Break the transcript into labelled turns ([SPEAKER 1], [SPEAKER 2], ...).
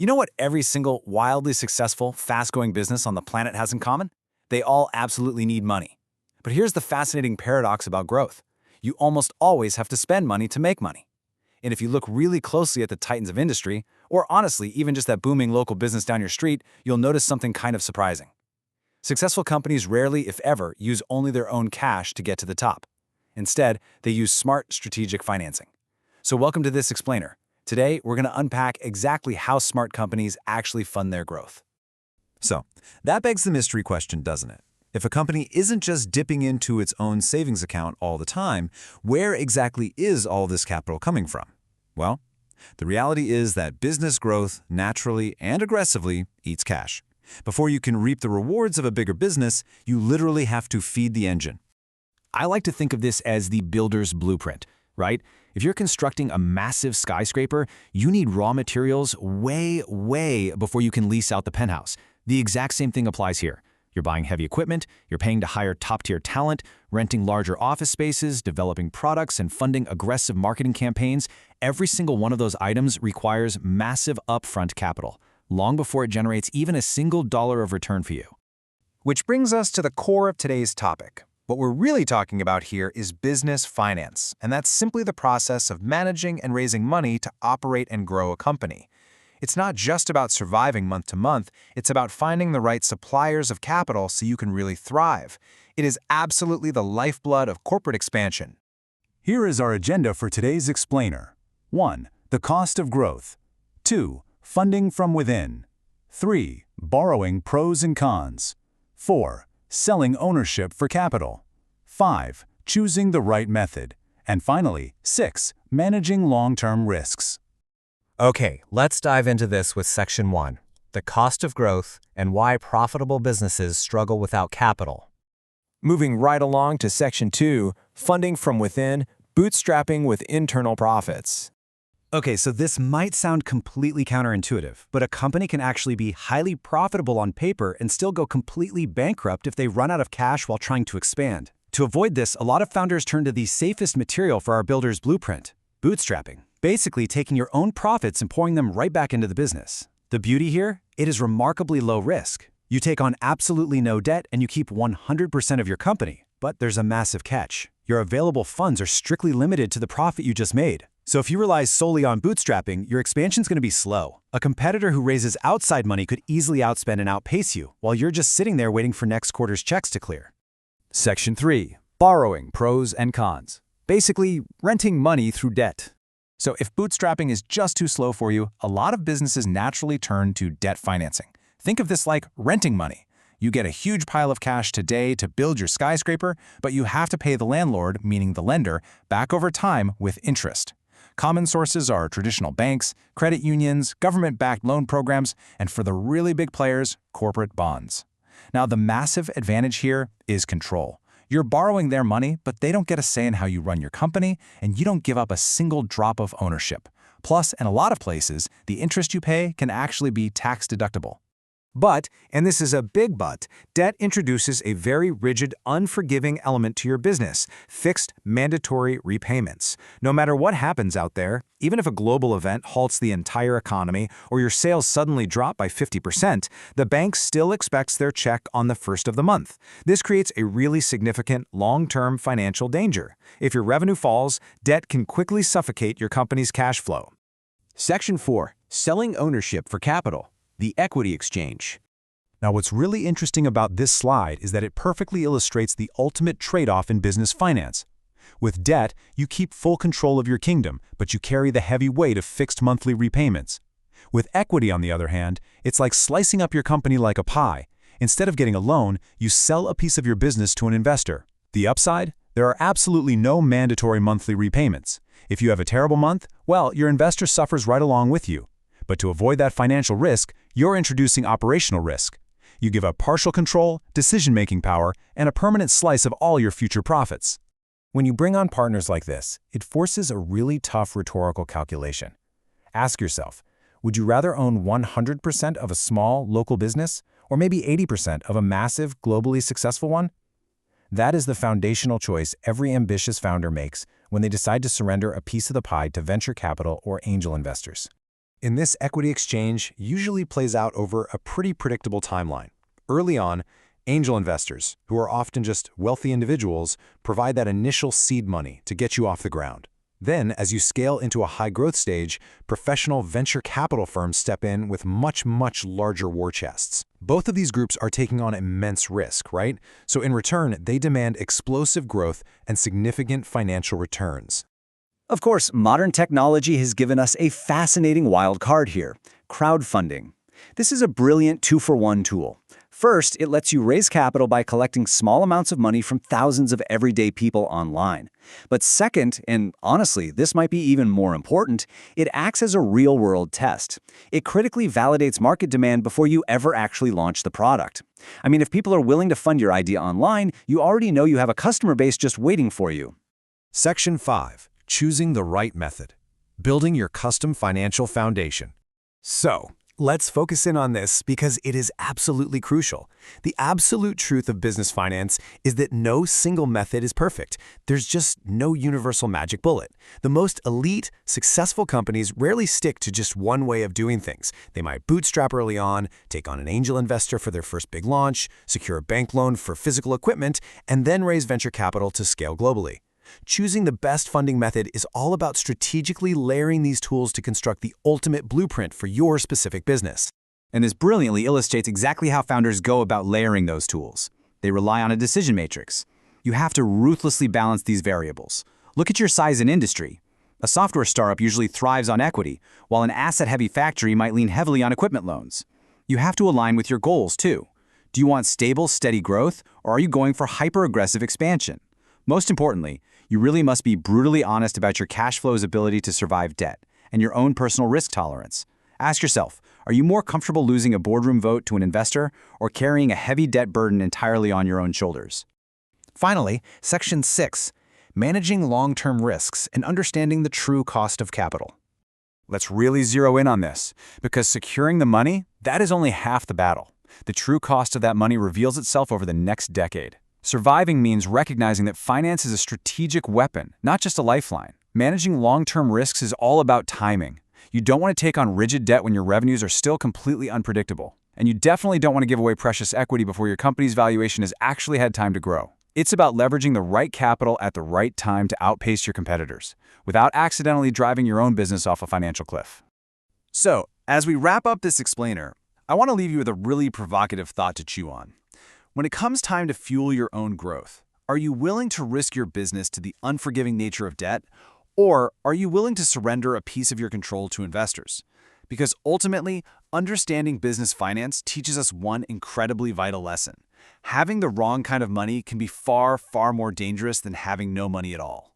[SPEAKER 1] You know what every single wildly successful, fast-going business on the planet has in common? They all absolutely need money. But here's the fascinating paradox about growth. You almost always have to spend money to make money. And if you look really closely at the titans of industry, or honestly, even just that booming local business down your street, you'll notice something kind of surprising. Successful companies rarely, if ever, use only their own cash to get to the top. Instead, they use smart, strategic financing. So welcome to this explainer. Today, we're going to unpack exactly how smart companies actually fund their growth.
[SPEAKER 2] So, that begs the mystery question, doesn't it? If a company isn't just dipping into its own savings account all the time, where exactly is all this capital coming from? Well, the reality is that business growth naturally and aggressively eats cash. Before you can reap the rewards of a bigger business, you literally have to feed the engine.
[SPEAKER 3] I like to think of this as the builder's blueprint, right? If you're constructing a massive skyscraper, you need raw materials way before you can lease out the penthouse. The exact same thing applies here. You're buying heavy equipment, you're paying to hire top-tier talent, renting larger office spaces, developing products, and funding aggressive marketing campaigns. Every single one of those items requires massive upfront capital, long before it generates even a single dollar of return for you.
[SPEAKER 4] Which brings us to the core of today's topic. What we're really talking about here is business finance, and that's simply the process of managing and raising money to operate and grow a company. It's not just about surviving month to month, it's about finding the right suppliers of capital so you can really thrive. It is absolutely the lifeblood of corporate expansion.
[SPEAKER 2] Here is our agenda for today's explainer. 1. The cost of growth. 2. Funding from within. 3. Borrowing pros and cons. 4. Selling ownership for capital. 5. Choosing the right method. And finally, 6. Managing long-term risks.
[SPEAKER 5] Okay, let's dive into this with Section 1, the cost of growth and why profitable businesses struggle without capital.
[SPEAKER 6] Moving right along to Section 2, funding from within, bootstrapping with internal profits.
[SPEAKER 1] Okay, so this might sound completely counterintuitive, but a company can actually be highly profitable on paper and still go completely bankrupt if they run out of cash while trying to expand. To avoid this, a lot of founders turn to the safest material for our builder's blueprint, bootstrapping. Basically taking your own profits and pouring them right back into the business. The beauty here? It is remarkably low risk. You take on absolutely no debt and you keep 100% of your company. But there's a massive catch. Your available funds are strictly limited to the profit you just made. So if you rely solely on bootstrapping, your expansion's going to be slow. A competitor who raises outside money could easily outspend and outpace you, while you're just sitting there waiting for next quarter's checks to clear.
[SPEAKER 3] Section 3. Borrowing pros and cons. Basically, renting money through debt.
[SPEAKER 6] So if bootstrapping is just too slow for you, a lot of businesses naturally turn to debt financing. Think of this like renting money. You get a huge pile of cash today to build your skyscraper, but you have to pay the landlord, meaning the lender, back over time with interest. Common sources are traditional banks, credit unions, government-backed loan programs, and for the really big players, corporate bonds. Now, the massive advantage here is control. You're borrowing their money, but they don't get a say in how you run your company, and you don't give up a single drop of ownership. Plus, in a lot of places, the interest you pay can actually be tax-deductible.
[SPEAKER 4] But, and this is a big but, debt introduces a very rigid, unforgiving element to your business, fixed, mandatory repayments. No matter what happens out there, even if a global event halts the entire economy or your sales suddenly drop by 50%, the bank still expects their check on the first of the month. This creates a really significant, long-term financial danger. If your revenue falls, debt can quickly suffocate your company's cash flow.
[SPEAKER 3] Section 4. Selling ownership for capital. The equity exchange.
[SPEAKER 2] Now, what's really interesting about this slide is that it perfectly illustrates the ultimate trade-off in business finance. With debt, you keep full control of your kingdom, but you carry the heavy weight of fixed monthly repayments. With equity, on the other hand, it's like slicing up your company like a pie. Instead of getting a loan, you sell a piece of your business to an investor. The upside? There are absolutely no mandatory monthly repayments. If you have a terrible month, well, your investor suffers right along with you. But to avoid that financial risk, you're introducing operational risk. You give up partial control, decision-making power, and a permanent slice of all your future profits.
[SPEAKER 6] When you bring on partners like this, it forces a really tough rhetorical calculation. Ask yourself, would you rather own 100% of a small, local business, or maybe 80% of a massive, globally successful one? That is the foundational choice every ambitious founder makes when they decide to surrender a piece of the pie to venture capital or angel investors.
[SPEAKER 2] In this equity exchange usually plays out over a pretty predictable timeline. Early on, angel investors, who are often just wealthy individuals, provide that initial seed money to get you off the ground. Then, as you scale into a high-growth stage, professional venture capital firms step in with much, much larger war chests. Both of these groups are taking on immense risk, right? So in return, they demand explosive growth and significant financial returns.
[SPEAKER 1] Of course, modern technology has given us a fascinating wild card here: crowdfunding. This is a brilliant two-for-one tool. First, it lets you raise capital by collecting small amounts of money from thousands of everyday people online. But second, and honestly, this might be even more important, it acts as a real-world test. It critically validates market demand before you ever actually launch the product. I mean, if people are willing to fund your idea online, you already know you have a customer base just waiting for you.
[SPEAKER 2] Section 5. Choosing the right method. Building your custom financial foundation. So, let's focus in on this because it is absolutely crucial. The absolute truth of business finance is that no single method is perfect. There's just no universal magic bullet. The most elite, successful companies rarely stick to just one way of doing things. They might bootstrap early on, take on an angel investor for their first big launch, secure a bank loan for physical equipment, and then raise venture capital to scale globally. Choosing the best funding method is all about strategically layering these tools to construct the ultimate blueprint for your specific business.
[SPEAKER 3] And this brilliantly illustrates exactly how founders go about layering those tools. They rely on a decision matrix. You have to ruthlessly balance these variables. Look at your size and industry. A software startup usually thrives on equity, while an asset-heavy factory might lean heavily on equipment loans. You have to align with your goals, too. Do you want stable, steady growth, or are you going for hyper-aggressive expansion? Most importantly, you really must be brutally honest about your cash flow's ability to survive debt and your own personal risk tolerance. Ask yourself, are you more comfortable losing a boardroom vote to an investor or carrying a heavy debt burden entirely on your own shoulders?
[SPEAKER 6] Finally, Section 6. Managing long-term risks and understanding the true cost of capital. Let's really zero in on this, because securing the money, that is only half the battle. The true cost of that money reveals itself over the next decade. Surviving means recognizing that finance is a strategic weapon, not just a lifeline. Managing long-term risks is all about timing. You don't want to take on rigid debt when your revenues are still completely unpredictable. And you definitely don't want to give away precious equity before your company's valuation has actually had time to grow. It's about leveraging the right capital at the right time to outpace your competitors, without accidentally driving your own business off a financial cliff.
[SPEAKER 3] So, as we wrap up this explainer, I want to leave you with a really provocative thought to chew on. When it comes time to fuel your own growth, are you willing to risk your business to the unforgiving nature of debt, or are you willing to surrender a piece of your control to investors? Because ultimately, understanding business finance teaches us one incredibly vital lesson. Having the wrong kind of money can be far, far more dangerous than having no money at all.